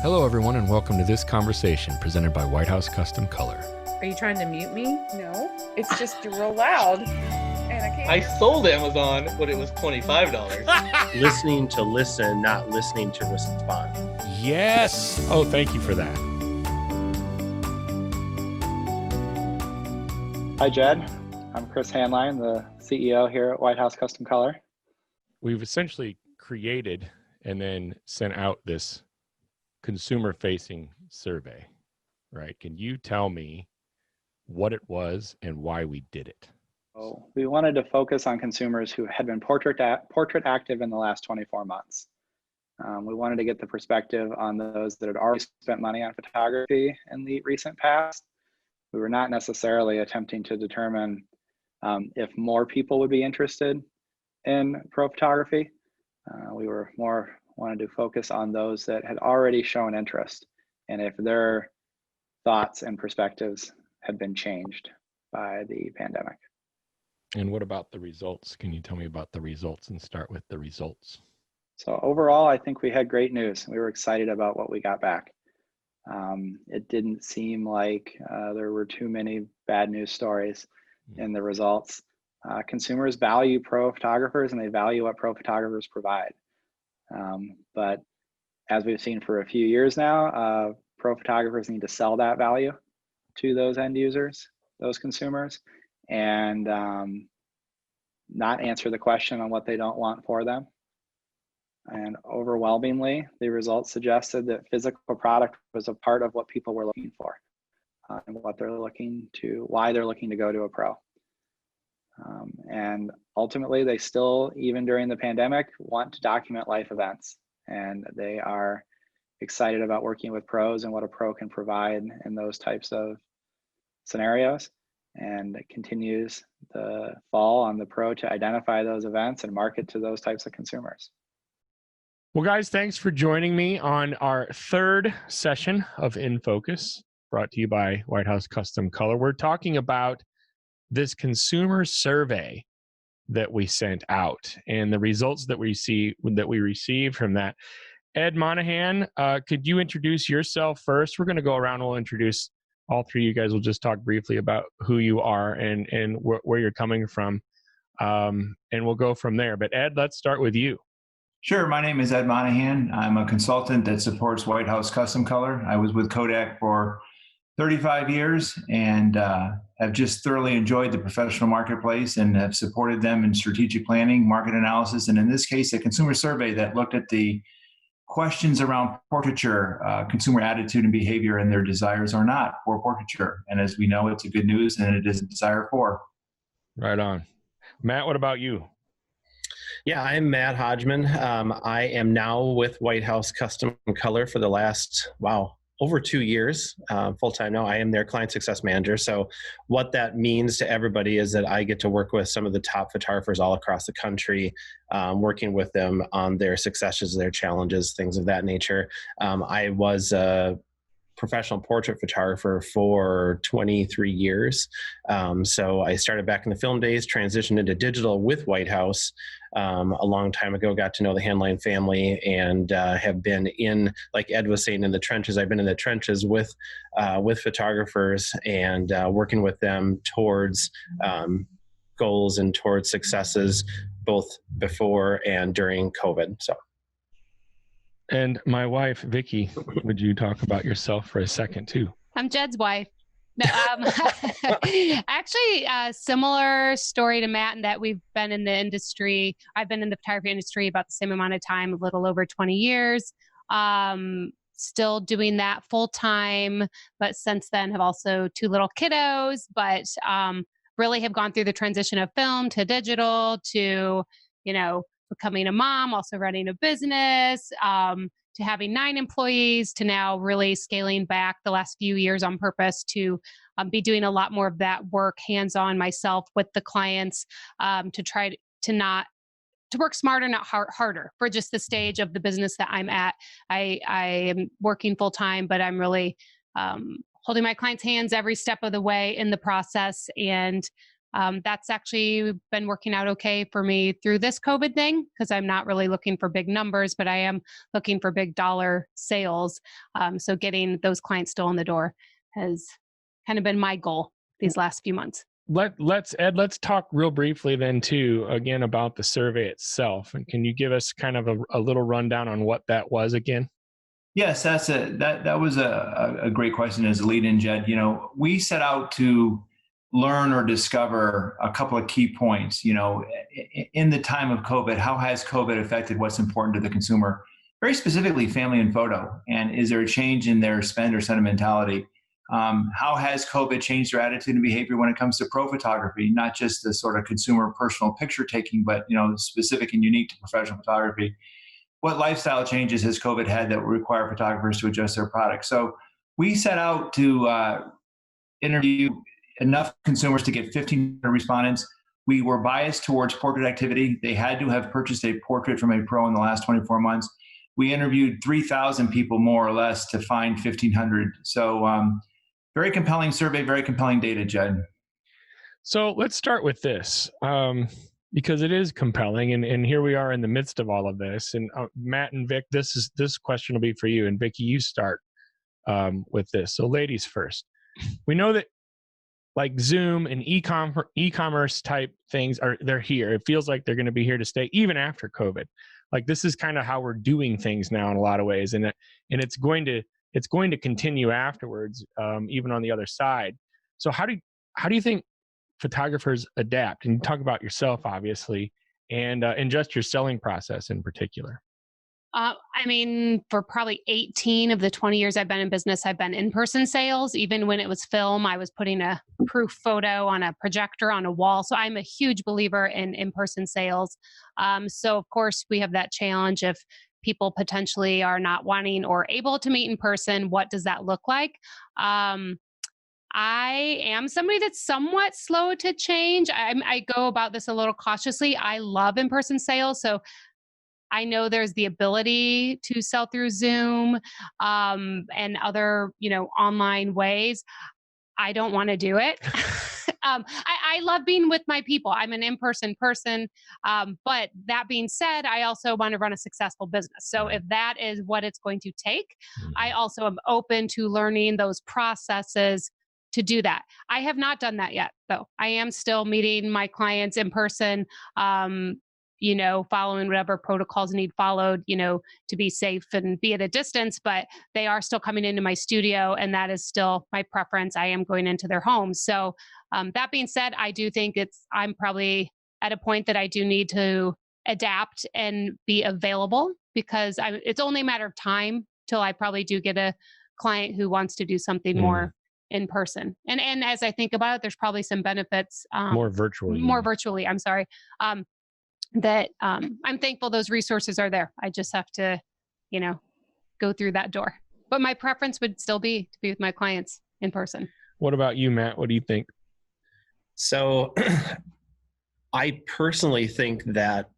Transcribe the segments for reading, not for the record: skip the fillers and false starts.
Hello, everyone, and welcome to this conversation presented by White House Custom Color. Are you trying to mute me? No, it's just real loud, and I can't. I sold Amazon, but it was $25. Listening to listen, not listening to respond. Yes. Oh, thank you for that. Hi, Jed. I'm Chris Hanline, the CEO here at White House Custom Color. We've essentially created and then sent out this consumer-facing survey, right? Can you tell me what it was and why we did it? So we wanted to focus on consumers who had been portrait active in the last 24 months. We wanted to get the perspective on those that had already spent money on photography in the recent past. We were not necessarily attempting to determine if more people would be interested in pro photography. We were more wanted to focus on those that had already shown interest and if their thoughts and perspectives had been changed by the pandemic. And what about the results? Can you tell me about the results and start with the results? So overall, I think we had great news. We were excited about what we got back. It didn't seem like there were too many bad news stories in the results. Consumers value pro photographers and they value what pro photographers provide. But as we've seen for a few years now, pro photographers need to sell that value to those end users, those consumers, and not answer the question on what they don't want for them. And overwhelmingly, the results suggested that physical product was a part of what people were looking for and what they're looking to, why they're looking to go to a pro. And ultimately, they still, even during the pandemic, want to document life events. And they are excited about working with pros and what a pro can provide in those types of scenarios. And it continues the fall on the pro to identify those events and market to those types of consumers. Well, guys, thanks for joining me on our third session of In Focus, brought to you by White House Custom Color. We're talking about this consumer survey that we sent out and the results that we received from that. Ed Monahan, could you introduce yourself first? We're going to go around. We'll introduce all three. You guys will just talk briefly about who you are and where you're coming from, and we'll go from there. But Ed, let's start with you. Sure. My name is Ed Monahan. I'm a consultant that supports White House Custom Color. I was with Kodak for 35 years and have just thoroughly enjoyed the professional marketplace and have supported them in strategic planning, market analysis, and in this case, a consumer survey that looked at the questions around portraiture, consumer attitude and behavior and their desires or not for portraiture. And as we know, it's a good news and it is a desire for. Right on. Matt, what about you? Yeah, I'm Matt Hodgman. I am now with White House Custom Color for the last, over 2 years, full-time now. I am their client success manager. So what that means to everybody is that I get to work with some of the top photographers all across the country, working with them on their successes, their challenges, things of that nature. I was a professional portrait photographer for 23 years. So I started back in the film days, transitioned into digital with White House a long time ago, got to know the Hanline family and have been in, like Ed was saying, in the trenches. I've been in the trenches with photographers and working with them towards goals and towards successes, both before and during COVID. So. And my wife, Vicki, would you talk about yourself for a second too? I'm Jed's wife. No, actually, similar story to Matt in that we've been in the industry. I've been in the photography industry about the same amount of time, a little over 20 years. Still doing that full time, but since then have also 2 little kiddos, but really have gone through the transition of film to digital to, becoming a mom, also running a business, to having 9 employees, to now really scaling back the last few years on purpose to be doing a lot more of that work hands-on myself with the clients, to try to work smarter, not harder for just the stage of the business that I'm at. I am working full time, but I'm really holding my clients' hands every step of the way in the process and That's actually been working out okay for me through this COVID thing, because I'm not really looking for big numbers, but I am looking for big dollar sales. So getting those clients still in the door has kind of been my goal these last few months. Let's talk real briefly then too, again, about the survey itself. And can you give us kind of a little rundown on what that was again? Yes, that was a great question as a lead-in, Jed. We set out to learn or discover a couple of key points. In the time of COVID, how has COVID affected what's important to the consumer? Very specifically, family and photo. And is there a change in their spend or sentimentality? How has COVID changed their attitude and behavior when it comes to pro photography, not just the sort of consumer personal picture taking, but specific and unique to professional photography? What lifestyle changes has COVID had that require photographers to adjust their products? So we set out to interview enough consumers to get 1,500 respondents. We were biased towards portrait activity. They had to have purchased a portrait from a pro in the last 24 months. We interviewed 3,000 people more or less to find 1,500. So very compelling survey, very compelling data, Jed. So let's start with this, because it is compelling, and here we are in the midst of all of this. And Matt and Vic, this question will be for you. And Vicki, you start with this. So ladies first. We know that like Zoom and e-commerce type things they're here. It feels like they're going to be here to stay even after COVID. Like this is kind of how we're doing things now in a lot of ways, and it's going to continue afterwards, even on the other side. So how do you think photographers adapt? And you talk about yourself, obviously, and just your selling process in particular. For probably 18 of the 20 years I've been in business, I've been in-person sales. Even when it was film, I was putting a proof photo on a projector on a wall. So I'm a huge believer in in-person sales. So of course we have that challenge if people potentially are not wanting or able to meet in person. What does that look like? I am somebody that's somewhat slow to change. I go about this a little cautiously. I love in-person sales. So I know there's the ability to sell through Zoom and other, online ways. I don't want to do it. I love being with my people. I'm an in-person person. But that being said, I also want to run a successful business. So if that is what it's going to take, I also am open to learning those processes to do that. I have not done that yet, though. I am still meeting my clients in person, following whatever protocols need followed, to be safe and be at a distance, but they are still coming into my studio, and that is still my preference. I am going into their homes. So that being said, I do think I'm probably at a point that I do need to adapt and be available, because it's only a matter of time till I probably do get a client who wants to do something more in person. And as I think about it, there's probably some benefits. More virtually. I'm sorry. That I'm thankful those resources are there. I just have to, go through that door. But my preference would still be to be with my clients in person. What about you, Matt? What do you think? So I personally think that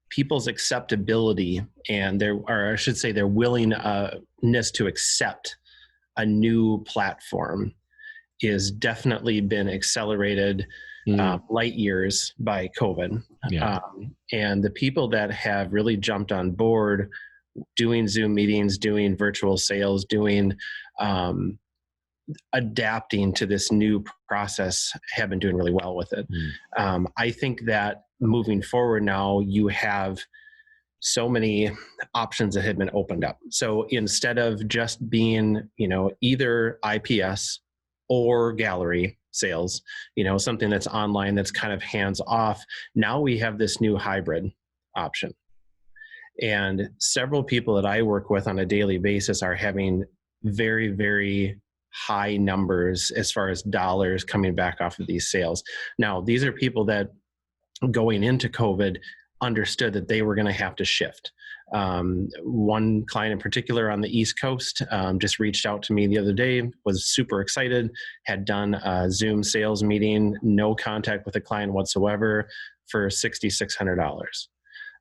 people's acceptability and their willingness to accept a new platform is definitely been accelerated light years by COVID. Yeah. And the people that have really jumped on board doing Zoom meetings, doing virtual sales, adapting to this new process have been doing really well with it. I think that moving forward now, you have so many options that have been opened up. So instead of just being, either IPS or gallery sales, something that's online that's kind of hands off, now we have this new hybrid option. And several people that I work with on a daily basis are having very, very high numbers as far as dollars coming back off of these sales. Now, these are people that going into COVID understood that they were going to have to shift. One client in particular on the East Coast just reached out to me the other day, was super excited, had done a Zoom sales meeting, no contact with the client whatsoever, for $6,600.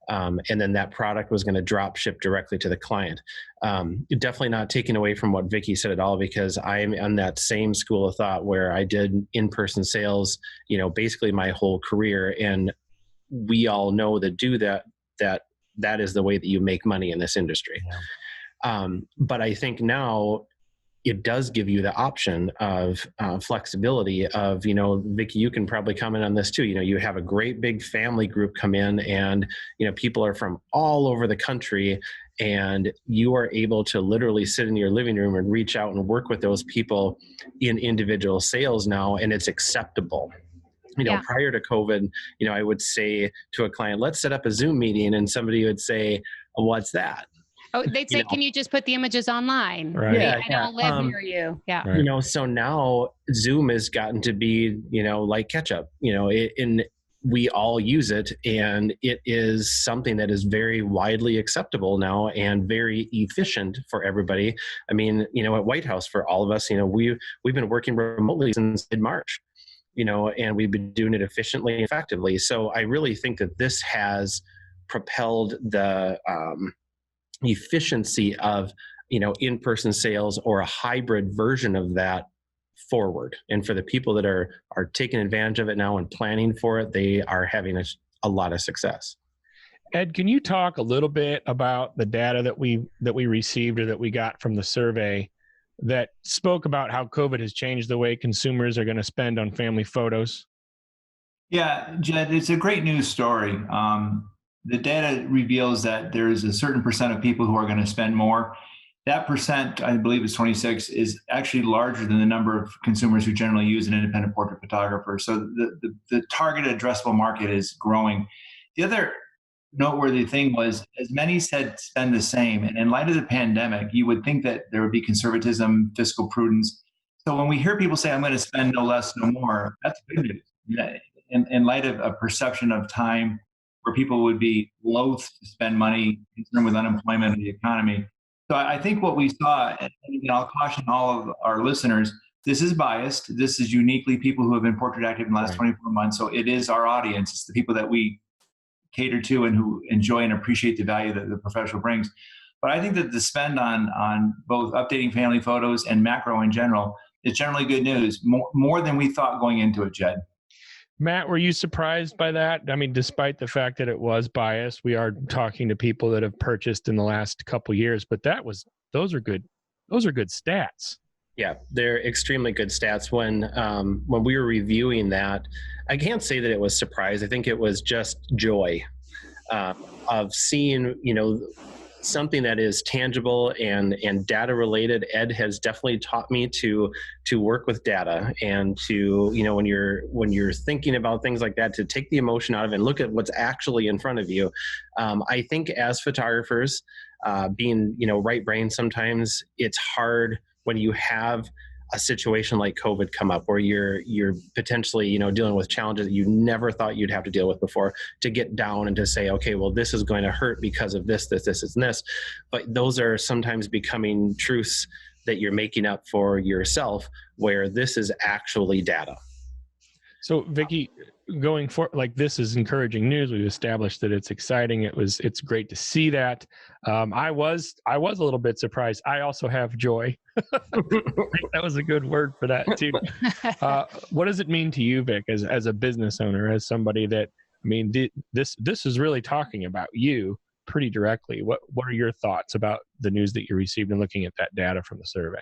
And then that product was going to drop ship directly to the client. Definitely not taking away from what Vicki said at all, because I'm on that same school of thought where I did in-person sales, basically my whole career. And we all know that that is the way that you make money in this industry. Yeah. But I think now it does give you the option of flexibility of, Vicki, you can probably comment on this too. You have a great big family group come in and, people are from all over the country, and you are able to literally sit in your living room and reach out and work with those people in individual sales now, and it's acceptable. Prior to COVID, I would say to a client, let's set up a Zoom meeting, and somebody would say, what's that? Oh, they'd say, can you just put the images online? Right. Yeah, I don't live near you. Yeah. Right. So now Zoom has gotten to be, like ketchup, and we all use it, and it is something that is very widely acceptable now and very efficient for everybody. I mean, at White House, for all of us, we've been working remotely since mid-March, and we've been doing it efficiently and effectively. So I really think that this has propelled the efficiency of in-person sales, or a hybrid version of that, forward. And for the people that are taking advantage of it now and planning for it, they are having a lot of success. Ed, can you talk a little bit about the data that we received, or that we got from the survey, that spoke about how COVID has changed the way consumers are going to spend on family photos? Yeah, Jed, it's a great news story. The data reveals that there is a certain percent of people who are going to spend more. That percent, I believe it's 26, is actually larger than the number of consumers who generally use an independent portrait photographer. So the target addressable market is growing. The other noteworthy thing was, as many said, spend the same. And in light of the pandemic, you would think that there would be conservatism, fiscal prudence. So when we hear people say, I'm going to spend no less, no more, that's good news. In light of a perception of time where people would be loath to spend money, concerned with unemployment and the economy. So I think what we saw, and I'll caution all of our listeners, this is biased. This is uniquely people who have been portrait active in the last 24 months. So it is our audience. It's the people that we cater to and who enjoy and appreciate the value that the professional brings. But I think that the spend on both updating family photos and macro in general is generally good news, more than we thought going into it, Jed. Matt, were you surprised by that? I mean, despite the fact that it was biased, we are talking to people that have purchased in the last couple of years, but those are good stats. Yeah, they're extremely good stats. When we were reviewing that, I can't say that it was surprise. I think it was just joy of seeing, something that is tangible and data related. Ed has definitely taught me to work with data, and to, when you're thinking about things like that, to take the emotion out of it and look at what's actually in front of you. I think as photographers, being, right brain, sometimes it's hard when you have a situation like COVID come up, where you're potentially, dealing with challenges that you never thought you'd have to deal with before, to get down and to say, okay, well, this is going to hurt because of this, and this. But those are sometimes becoming truths that you're making up for yourself, where this is actually data. So Vicki, going forward, like, this is encouraging news. We've established that it's exciting. It's great to see that. I was a little bit surprised. I also have joy. I think that was a good word for that too. What does it mean to you, Vic, as a business owner, as somebody that, I mean, this is really talking about you pretty directly. What are your thoughts about the news that you received and looking at that data from the survey?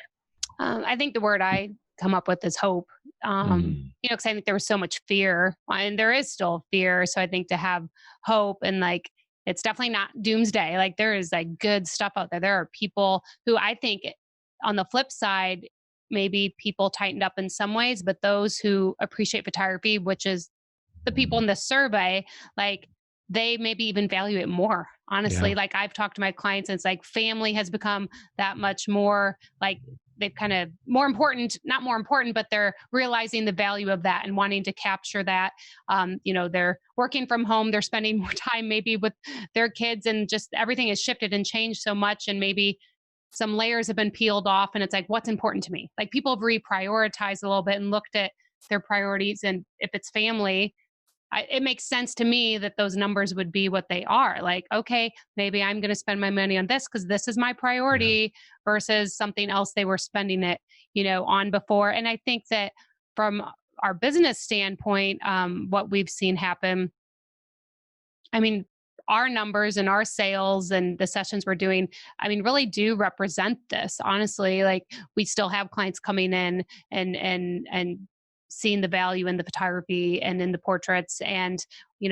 I think the word I come up with is hope. Because I think there was so much fear, and there is still fear. So I think to have hope, and it's definitely not doomsday. Like, there is good stuff out there. There are people who, I think, on the flip side, maybe people tightened up in some ways, but those who appreciate photography, which is the people in the survey, they maybe even value it more, honestly. Yeah. I've talked to my clients, and it's family has become that much more, they've kind of not more important, but they're realizing the value of that and wanting to capture that. They're working from home, they're spending more time maybe with their kids, and just everything has shifted and changed so much. And maybe some layers have been peeled off, and it's what's important to me? People have reprioritized a little bit and looked at their priorities. And if it's family, it makes sense to me that those numbers would be what they are. Like, okay, maybe I'm going to spend my money on this because this is my priority versus something else they were spending it, on before. And I think that from our business standpoint, what we've seen happen, I mean, our numbers and our sales and the sessions we're doing, really do represent this. Honestly, like we still have clients coming in and seeing the value in the photography and in the portraits and,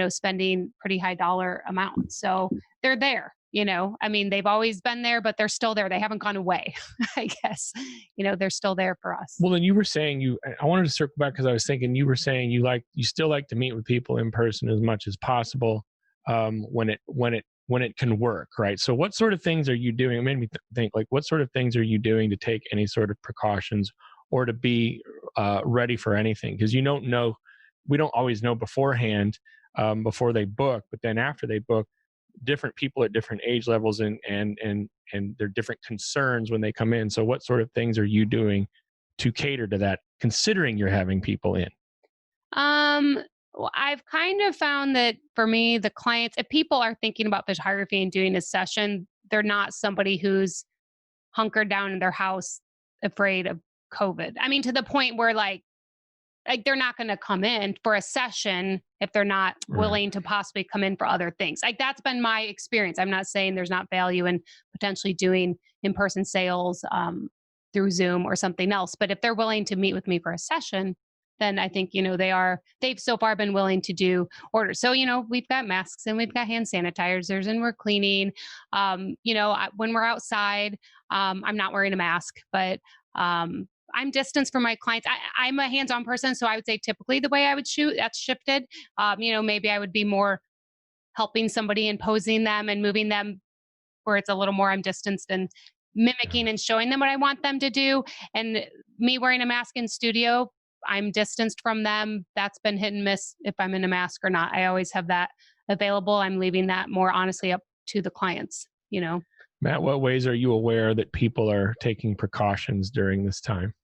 spending pretty high dollar amounts. So they're there, they've always been there, but they're still there. They haven't gone away, I guess. They're still there for us. Well, then you were saying I wanted to circle back because I was thinking you were saying you still like to meet with people in person as much as possible. When it can work, right? So what sort of things are you doing? It made me think, like, what sort of things are you doing to take any sort of precautions or to be ready for anything? Because we don't always know beforehand before they book, but then after they book, different people at different age levels and their different concerns when they come in. So what sort of things are you doing to cater to that, considering you're having people in? Well, I've kind of found that for me, the clients, if people are thinking about photography and doing a session, they're not somebody who's hunkered down in their house afraid of COVID. To the point where like they're not going to come in for a session if they're not willing to possibly come in for other things. Like that's been my experience. I'm not saying there's not value in potentially doing in-person sales through Zoom or something else, but if they're willing to meet with me for a session, then I think, they've so far been willing to do orders. So, we've got masks and we've got hand sanitizers and we're cleaning. When we're outside, I'm not wearing a mask, but I'm distanced from my clients. I'm a hands-on person. So I would say typically the way I would shoot, that's shifted. Maybe I would be more helping somebody and posing them and moving them where it's a little more I'm distanced and mimicking and showing them what I want them to do. And me wearing a mask in studio, I'm distanced from them. That's been hit and miss if I'm in a mask or not. I always have that available. I'm leaving that more honestly up to the clients, Matt, what ways are you aware that people are taking precautions during this time?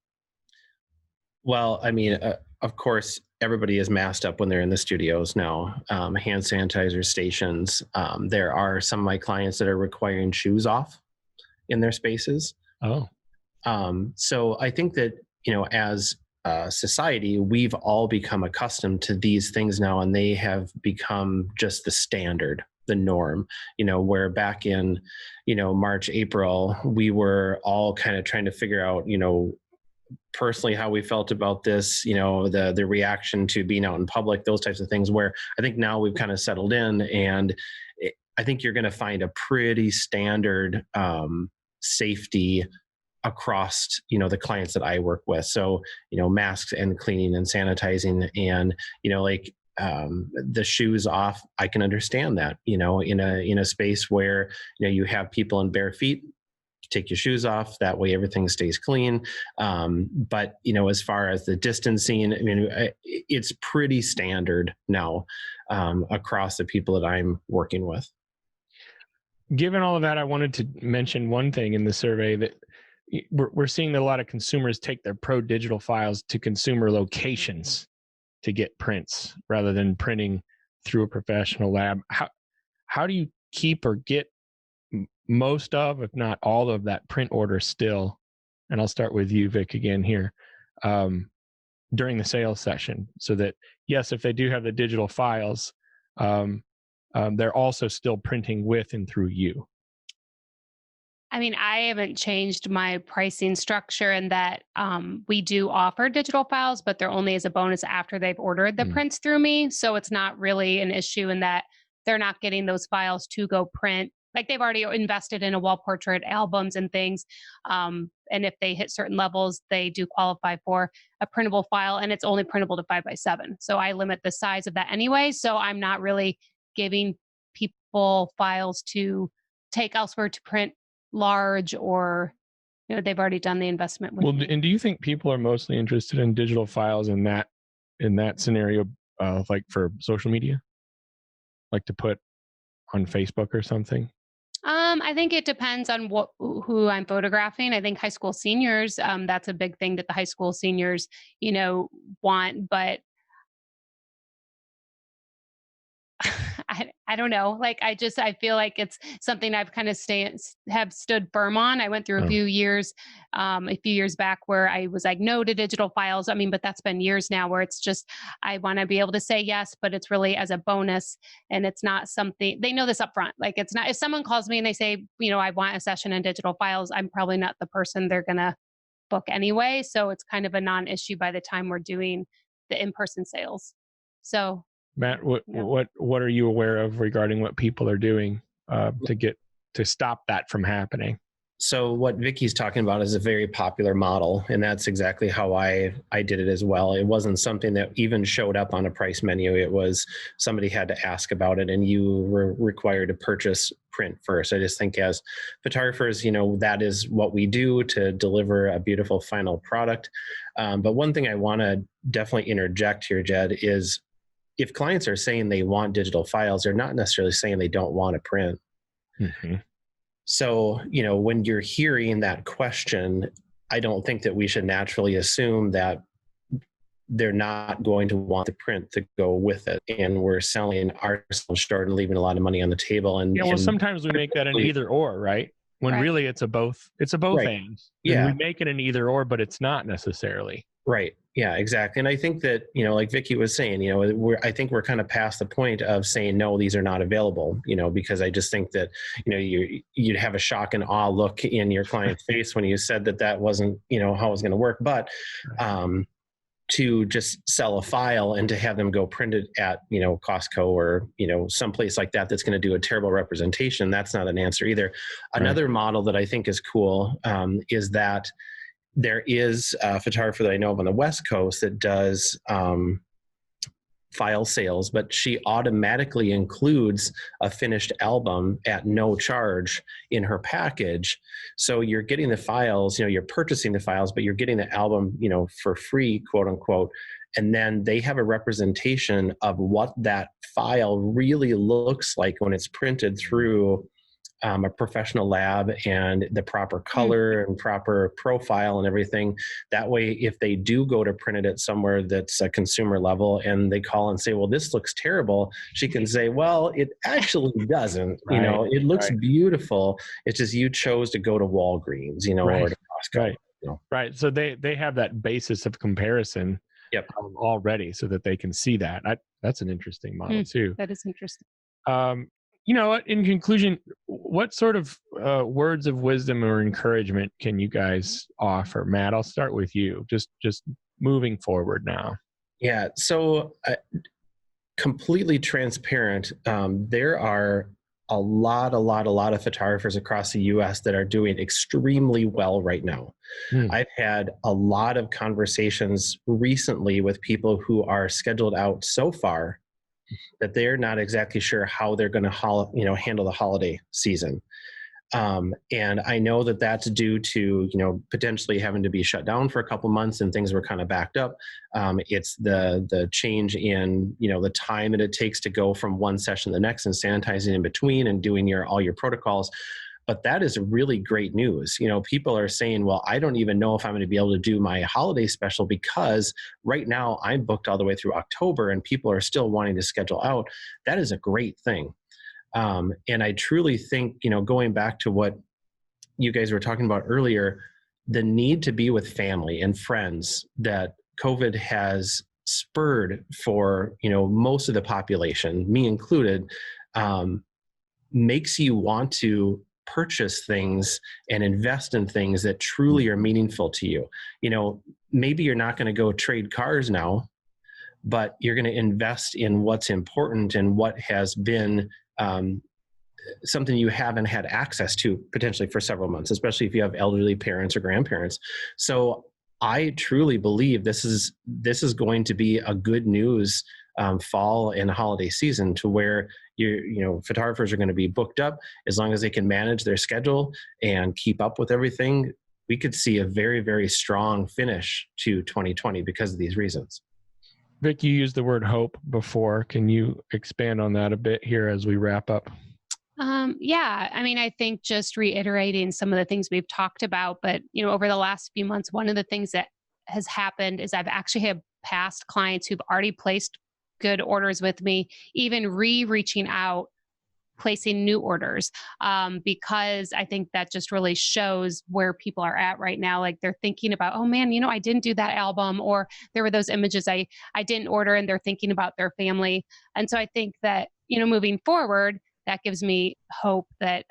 Well, of course, everybody is masked up when they're in the studios now. Hand sanitizer stations. There are some of my clients that are requiring shoes off in their spaces. Oh. So I think that, as society, we've all become accustomed to these things now, and they have become just the standard, the norm, where back in, March, April, we were all kind of trying to figure out, personally how we felt about this, the reaction to being out in public, those types of things, where I think now we've kind of settled in, and I think you're going to find a pretty standard safety across, the clients that I work with. So, masks and cleaning and sanitizing and, the shoes off, I can understand that, in a space where, you have people in bare feet, take your shoes off. That way everything stays clean. But, as far as the distancing, it's pretty standard now across the people that I'm working with. Given all of that, I wanted to mention one thing in the survey that we're seeing that a lot of consumers take their pro digital files to consumer locations to get prints rather than printing through a professional lab. How do you keep or get most of, if not all of that print order still? And I'll start with you, Vic, again here, during the sales session, so that, yes, if they do have the digital files, they're also still printing with and through you. I haven't changed my pricing structure in that we do offer digital files, but they're only as a bonus after they've ordered the prints through me. So it's not really an issue in that they're not getting those files to go print. Like they've already invested in a wall portrait, albums and things. And if they hit certain levels, they do qualify for a printable file, and it's only printable to 5x7. So I limit the size of that anyway. So I'm not really giving people files to take elsewhere to print large, or they've already done the investment with me. And do you think people are mostly interested in digital files in that scenario, like for social media, like to put on Facebook or something? I think it depends on who I'm photographing. I think high school seniors, that's a big thing that the high school seniors want. But I don't know. Like, I feel like it's something I've kind of have stood firm on. I went through a few years back where I was like, no to digital files. I mean, but that's been years now where it's just, I want to be able to say yes, but it's really as a bonus. And it's not something, they know this up front. Like, it's not, if someone calls me and they say, I want a session in digital files, I'm probably not the person they're going to book anyway. So it's kind of a non-issue by the time we're doing the in-person sales. So Matt, what are you aware of regarding what people are doing to stop that from happening? So what Vicki's talking about is a very popular model, and that's exactly how I did it as well. It wasn't something that even showed up on a price menu. It was somebody had to ask about it, and you were required to purchase print first. I just think as photographers, that is what we do to deliver a beautiful final product. But one thing I want to definitely interject here, Jed, is if clients are saying they want digital files, they're not necessarily saying they don't want to print. Mm-hmm. So, when you're hearing that question, I don't think that we should naturally assume that they're not going to want the print to go with it. And we're selling ourselves short and leaving a lot of money on the table. And sometimes we make that an either or, right? When really it's a both right. and. Yeah. And we make it an either or, but it's not necessarily. Right. Yeah, exactly. And I think that, like Vicki was saying, I think we're kind of past the point of saying, no, these are not available, because I just think that, you'd have a shock and awe look in your client's face when you said that wasn't, how it was going to work. But to just sell a file and to have them go print it at, Costco or, someplace like that, that's going to do a terrible representation, that's not an answer either. Right. Another model that I think is cool is that there is a photographer that I know of on the West Coast that does file sales, but she automatically includes a finished album at no charge in her package. So you're getting the files, you're purchasing the files, but you're getting the album, for free, quote unquote. And then they have a representation of what that file really looks like when it's printed through a professional lab and the proper color and proper profile and everything. That way, if they do go to print it at somewhere that's a consumer level and they call and say, well, this looks terrible, she can say, well, it actually doesn't. Right. It looks beautiful. It's just you chose to go to Walgreens, or to Costco. Right. Right. So they have that basis of comparison already so that they can see that. That's an interesting model too. That is interesting. In conclusion, what sort of words of wisdom or encouragement can you guys offer? Matt, I'll start with you. Just moving forward now. Yeah. So completely transparent. There are a lot of photographers across the U.S. that are doing extremely well right now. I've had a lot of conversations recently with people who are scheduled out so far that they're not exactly sure how they're going to handle the holiday season. And I know that that's due to, potentially having to be shut down for a couple months and things were kind of backed up. It's the change in, the time that it takes to go from one session to the next and sanitizing in between and doing all your protocols. But that is really great news. People are saying, well, I don't even know if I'm going to be able to do my holiday special because right now I'm booked all the way through October and people are still wanting to schedule out. That is a great thing. And I truly think, going back to what you guys were talking about earlier, the need to be with family and friends that COVID has spurred for, most of the population, me included, makes you want to purchase things and invest in things that truly are meaningful to you. Maybe you're not going to go trade cars now, but you're going to invest in what's important and what has been something you haven't had access to potentially for several months, especially if you have elderly parents or grandparents. So I truly believe this is going to be a good news fall and holiday season to where photographers are going to be booked up as long as they can manage their schedule and keep up with everything. We could see a very, very strong finish to 2020 because of these reasons. Vic, you used the word hope before. Can you expand on that a bit here as we wrap up? Yeah, I mean, I think just reiterating some of the things we've talked about, but, over the last few months, one of the things that has happened is I've actually had past clients who've already placed good orders with me, even reaching out placing new orders, because I think that just really shows where people are at right now. Like they're thinking about, oh man, I didn't do that album, or there were those images I didn't order, and they're thinking about their family. And so I think that, moving forward, that gives me hope that,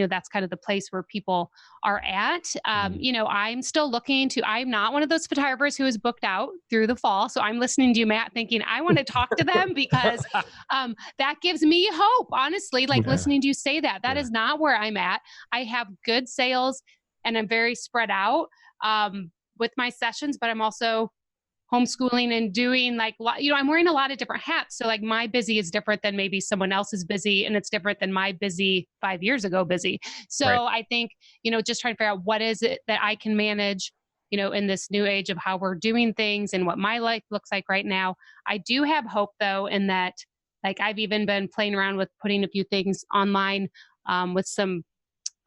that's kind of the place where people are at. I'm still I'm not one of those photographers who is booked out through the fall. So I'm listening to you, Matt, thinking I want to talk to them because that gives me hope, honestly, listening to you say that. That is not where I'm at. I have good sales and I'm very spread out with my sessions, but I'm also homeschooling and doing I'm wearing a lot of different hats. So my busy is different than maybe someone else's busy, and it's different than my busy 5 years ago busy. So I think, just trying to figure out what is it that I can manage, in this new age of how we're doing things and what my life looks like right now. I do have hope though, in that I've even been playing around with putting a few things online with some,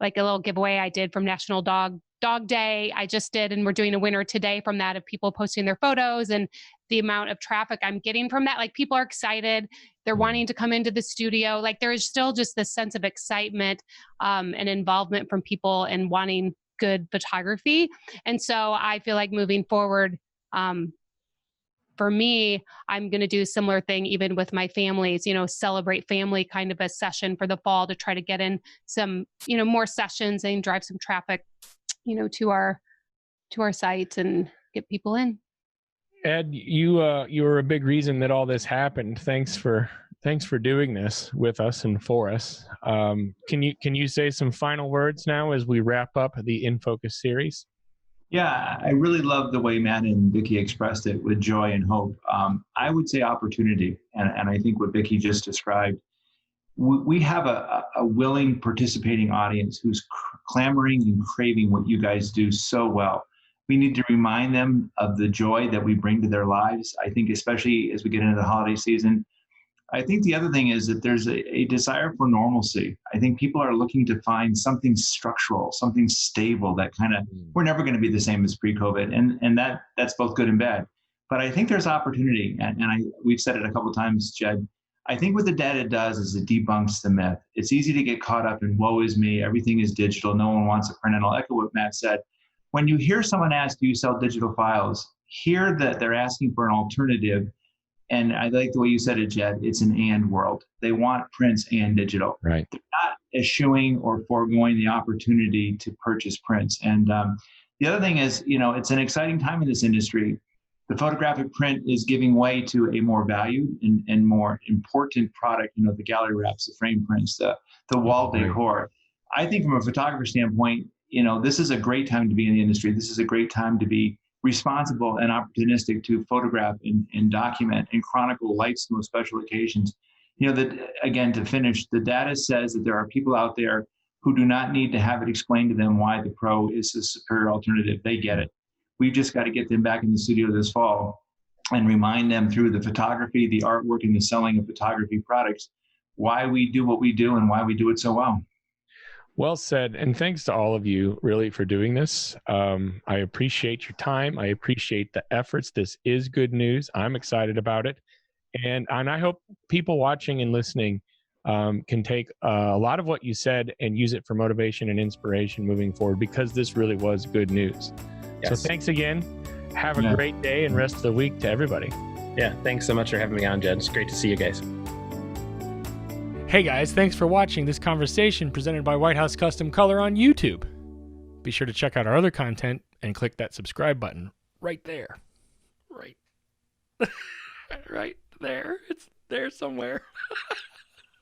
a little giveaway I did from National Dog Day I just did, and we're doing a winner today from that, of people posting their photos, and the amount of traffic I'm getting from that. People are excited. They're wanting to come into the studio. There is still just this sense of excitement and involvement from people and wanting good photography. And so I feel like moving forward, for me, I'm going to do a similar thing even with my families, celebrate family kind of a session for the fall to try to get in some, more sessions and drive some traffic, to our sites and get people in. Ed, you were a big reason that all this happened. Thanks for doing this with us and for us. Can you say some final words now as we wrap up the In Focus series? Yeah, I really love the way Matt and Vicki expressed it with joy and hope. I would say opportunity, and I think what Vicki just described. We have a willing, participating audience who's clamoring and craving what you guys do so well. We need to remind them of the joy that we bring to their lives. I think especially as we get into the holiday season. I think the other thing is that there's a desire for normalcy. I think people are looking to find something structural, something stable that we're never going to be the same as pre-COVID. And that's both good and bad. But I think there's opportunity. And we've said it a couple of times, Jed. I think what the data does is it debunks the myth. It's easy to get caught up in woe is me, everything is digital, no one wants a print. And I'll echo what Matt said. When you hear someone ask, do you sell digital files? Hear that they're asking for an alternative. And I like the way you said it, Jed. It's an and world. They want prints and digital. Right. They're not eschewing or foregoing the opportunity to purchase prints. And the other thing is, it's an exciting time in this industry. The photographic print is giving way to a more valued and more important product, the gallery wraps, the frame prints, the wall decor. I think from a photographer standpoint, this is a great time to be in the industry. This is a great time to be responsible and opportunistic to photograph and document and chronicle life's most special occasions. Again, to finish, the data says that there are people out there who do not need to have it explained to them why the Pro is a superior alternative. They get it. We've just got to get them back in the studio this fall and remind them through the photography, the artwork, and the selling of photography products why we do what we do and why we do it so well. Well said. And thanks to all of you really for doing this. I appreciate your time. I appreciate the efforts. This is good news. I'm excited about it. And I hope people watching and listening can take a lot of what you said and use it for motivation and inspiration moving forward, because this really was good news. Yes. So thanks again. Have a great day and rest of the week to everybody. Yeah, thanks so much for having me on, Jed. It's great to see you guys. Hey guys, thanks for watching this conversation presented by White House Custom Color on YouTube. Be sure to check out our other content and click that subscribe button right there. Right. Right there. It's there somewhere.